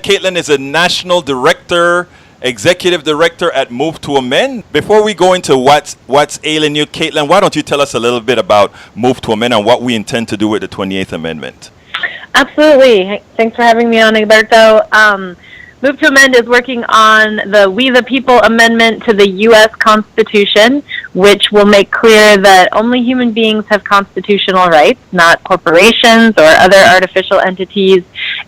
Kaitlin is a national director, executive director at Move to Amend. Before we go into what's ailing you, Kaitlin, why don't you tell us a little bit about Move to Amend and what we intend to do with the 28th Amendment? Absolutely. Thanks for having me on, Egberto. Move to Amend is working on the We the People Amendment to the U.S. Constitution, which will make clear that only human beings have constitutional rights, not corporations or other artificial entities.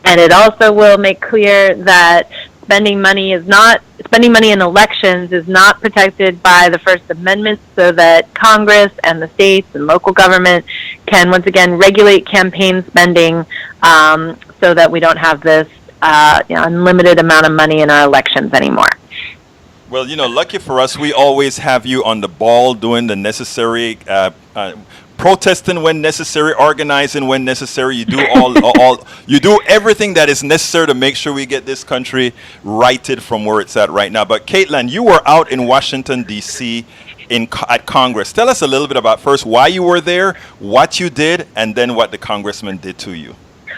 And it also will make clear that spending money in elections is not protected by the First Amendment, so that Congress and the states and local government can once again regulate campaign spending, so that we don't have this unlimited amount of money in our elections anymore. Well, lucky for us, we always have you on the ball doing the necessary protesting when necessary, organizing when necessary. You do you do everything that is necessary to make sure we get this country righted from where it's at right now. But Kaitlin, you were out in Washington DC at Congress. Tell us a little bit about first why you were there, what you did, and then what the congressman did to you.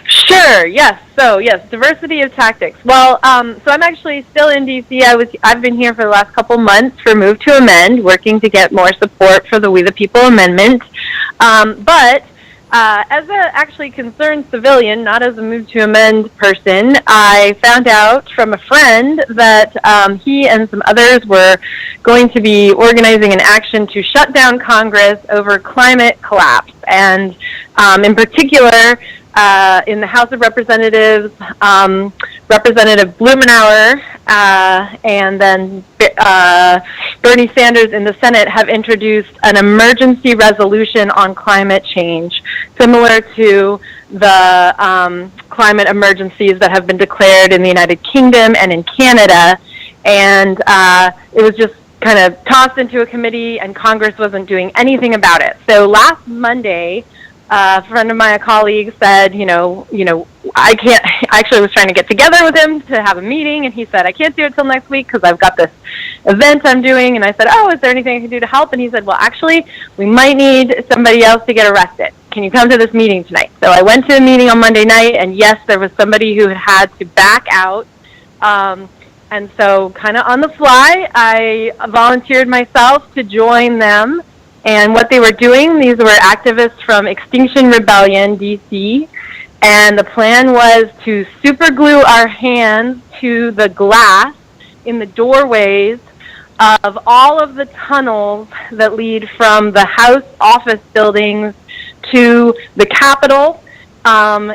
Sure. Yes. So yes, diversity of tactics. Well, so I'm actually still in DC. I've been here for the last couple months for Move to Amend, working to get more support for the We the People Amendment. But as a actually concerned civilian, not as a Move to Amend person, I found out from a friend that he and some others were going to be organizing an action to shut down Congress over climate collapse, and in particular, in the House of Representatives, Representative Blumenauer and then Bernie Sanders in the Senate have introduced an emergency resolution on climate change, similar to the climate emergencies that have been declared in the United Kingdom and in Canada. And it was just kind of tossed into a committee, and Congress wasn't doing anything about it. So last Monday, a friend of mine, a colleague, said, I can't. I actually was trying to get together with him to have a meeting, and he said, I can't do it till next week because I've got this event I'm doing. And I said, oh, is there anything I can do to help? And he said, well, actually, we might need somebody else to get arrested. Can you come to this meeting tonight? So I went to a meeting on Monday night, and yes, there was somebody who had to back out. And so kind of on the fly, I volunteered myself to join them. And what they were doing, these were activists from Extinction Rebellion DC, and the plan was to superglue our hands to the glass in the doorways of all of the tunnels that lead from the House office buildings to the Capitol,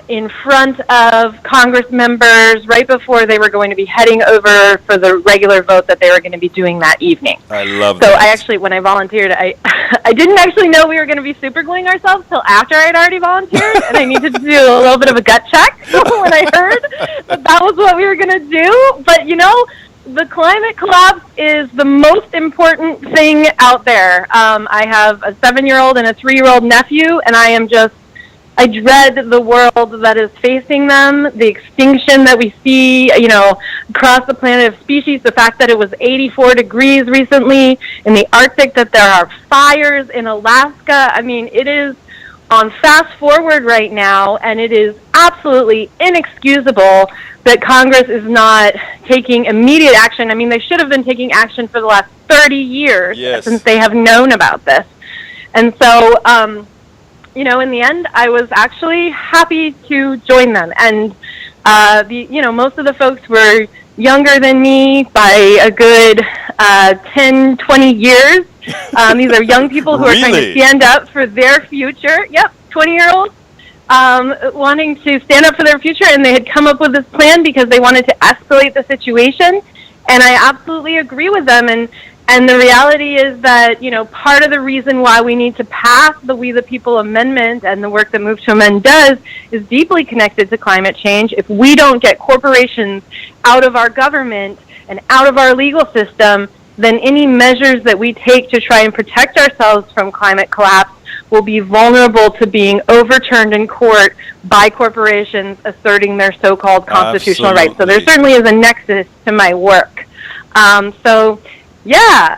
in front of Congress members right before they were going to be heading over for the regular vote that they were going to be doing that evening. I love that. So I actually, when I volunteered, I didn't actually know we were going to be supergluing ourselves till after I'd already volunteered, and I needed to do a little bit of a gut check when I heard that was what we were going to do. But, the climate collapse is the most important thing out there. I have a 7-year-old and a 3-year-old nephew, and I dread the world that is facing them, the extinction that we see, across the planet of species, the fact that it was 84 degrees recently in the Arctic, that there are fires in Alaska. I mean, it is on fast forward right now, and it is absolutely inexcusable that Congress is not taking immediate action. I mean, they should have been taking action for the last 30 years since they have known about this. And so, in the end, I was actually happy to join them. And, most of the folks were younger than me by a good 10, 20 years. These are young people who are trying to stand up for their future. Yep, 20-year-olds wanting to stand up for their future. And they had come up with this plan because they wanted to escalate the situation. And I absolutely agree with them. And the reality is that, part of the reason why we need to pass the We the People Amendment and the work that Move to Amend does is deeply connected to climate change. If we don't get corporations out of our government and out of our legal system, then any measures that we take to try and protect ourselves from climate collapse will be vulnerable to being overturned in court by corporations asserting their so-called constitutional rights. So there certainly is a nexus to my work. So Yeah,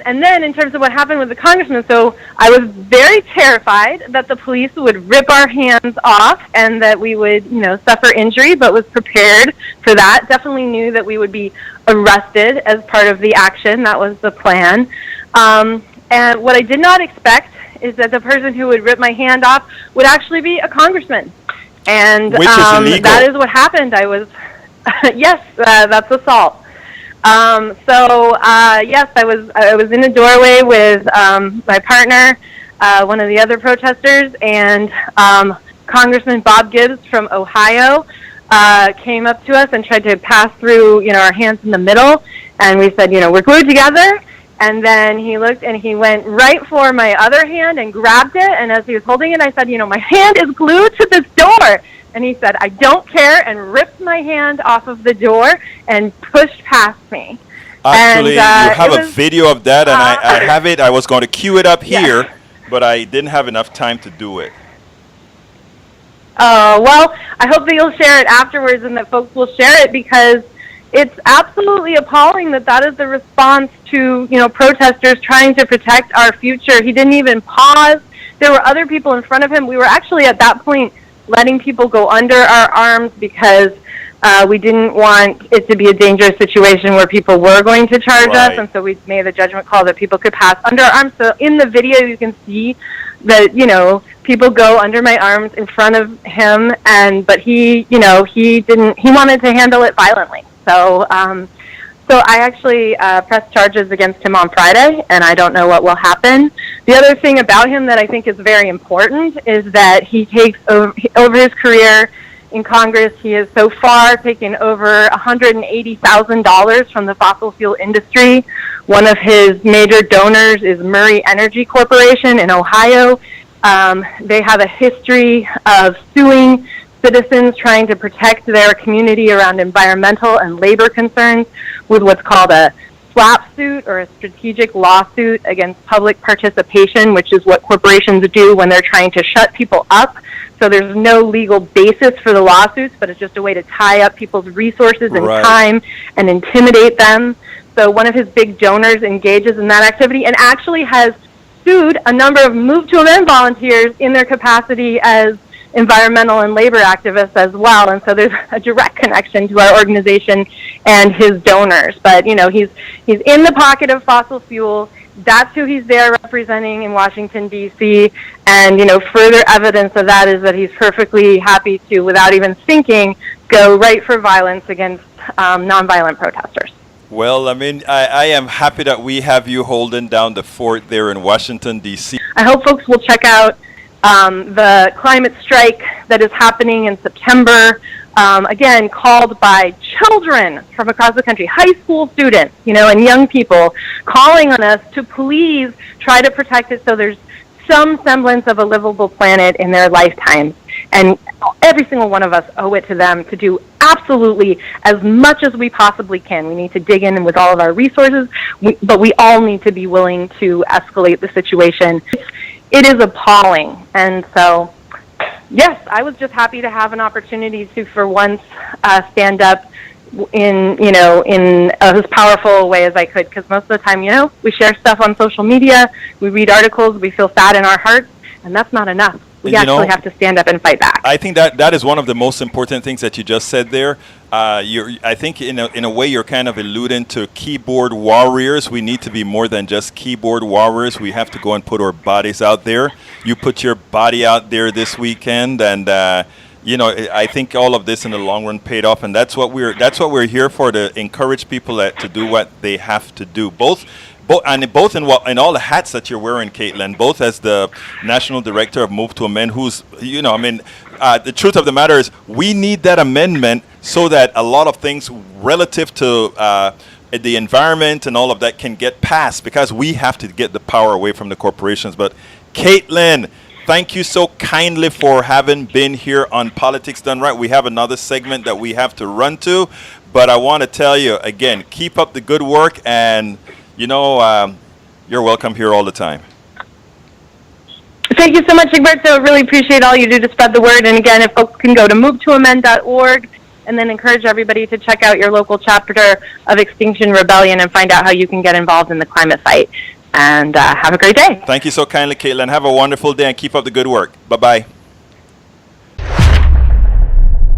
and then in terms of what happened with the congressman, so I was very terrified that the police would rip our hands off and that we would, suffer injury, but was prepared for that. Definitely knew that we would be arrested as part of the action. That was the plan. And what I did not expect is that the person who would rip my hand off would actually be a congressman. And Which is illegal. That is what happened. I was, yes, that's assault. Yes, I was in the doorway with my partner, one of the other protesters, and Congressman Bob Gibbs from Ohio came up to us and tried to pass through, our hands in the middle, and we said, we're glued together. And then he looked and he went right for my other hand and grabbed it. And as he was holding it, I said, my hand is glued to this door. And he said, I don't care, and ripped my hand off of the door and pushed past me. Actually, and, you have a video of that, and I have it. I was going to cue it up here, but I didn't have enough time to do it. Oh, well, I hope that you'll share it afterwards and that folks will share it, because it's absolutely appalling that is the response to, protesters trying to protect our future. He didn't even pause. There were other people in front of him. We were actually at that point letting people go under our arms because we didn't want it to be a dangerous situation where people were going to charge us, and so we made the judgment call that people could pass under our arms. So in the video you can see that, people go under my arms in front of him, but he wanted to handle it violently. So I actually pressed charges against him on Friday, and I don't know what will happen. The other thing about him that I think is very important is that he takes over his career in Congress. He has so far taken over $180,000 from the fossil fuel industry. One of his major donors is Murray Energy Corporation in Ohio. They have a history of suing citizens trying to protect their community around environmental and labor concerns with what's called a SLAP suit, or a strategic lawsuit against public participation, which is what corporations do when they're trying to shut people up. So there's no legal basis for the lawsuits, but it's just a way to tie up people's resources and time and intimidate them. So one of his big donors engages in that activity and actually has sued a number of Move to Amend volunteers in their capacity as environmental and labor activists as well. And so there's a direct connection to our organization and his donors. But, he's in the pocket of fossil fuel. That's who he's there representing in Washington, D.C. And, further evidence of that is that he's perfectly happy to, without even thinking, go right for violence against nonviolent protesters. Well, I am happy that we have you holding down the fort there in Washington, D.C. I hope folks will check out the climate strike that is happening in September, again, called by children from across the country, high school students, and young people, calling on us to please try to protect it so there's some semblance of a livable planet in their lifetimes. And every single one of us owe it to them to do absolutely as much as we possibly can. We need to dig in with all of our resources, but we all need to be willing to escalate the situation. It is appalling. And so, yes, I was just happy to have an opportunity to, for once, stand up in as powerful a way as I could, because most of the time, we share stuff on social media, we read articles, we feel sad in our hearts, and that's not enough. We actually have to stand up and fight back. I think that is one of the most important things that you just said there. I think in a way you're kind of alluding to keyboard warriors. We need to be more than just keyboard warriors. We have to go and put our bodies out there. You put your body out there this weekend, and I think all of this in the long run paid off, and that's what we're here for, to encourage people to do what they have to do. Both in all the hats that you're wearing, Kaitlin, both as the national director of Move to Amend, who's, the truth of the matter is we need that amendment so that a lot of things relative to the environment and all of that can get passed, because we have to get the power away from the corporations. But Kaitlin, thank you so kindly for having been here on Politics Done Right. We have another segment that we have to run to, but I want to tell you again, keep up the good work, and you're welcome here all the time. Thank you so much, Egberto. Really appreciate all you do to spread the word. And again, if folks can go to movetoamend.org and then encourage everybody to check out your local chapter of Extinction Rebellion and find out how you can get involved in the climate fight. And have a great day. Thank you so kindly, Kaitlin. Have a wonderful day and keep up the good work. Bye-bye.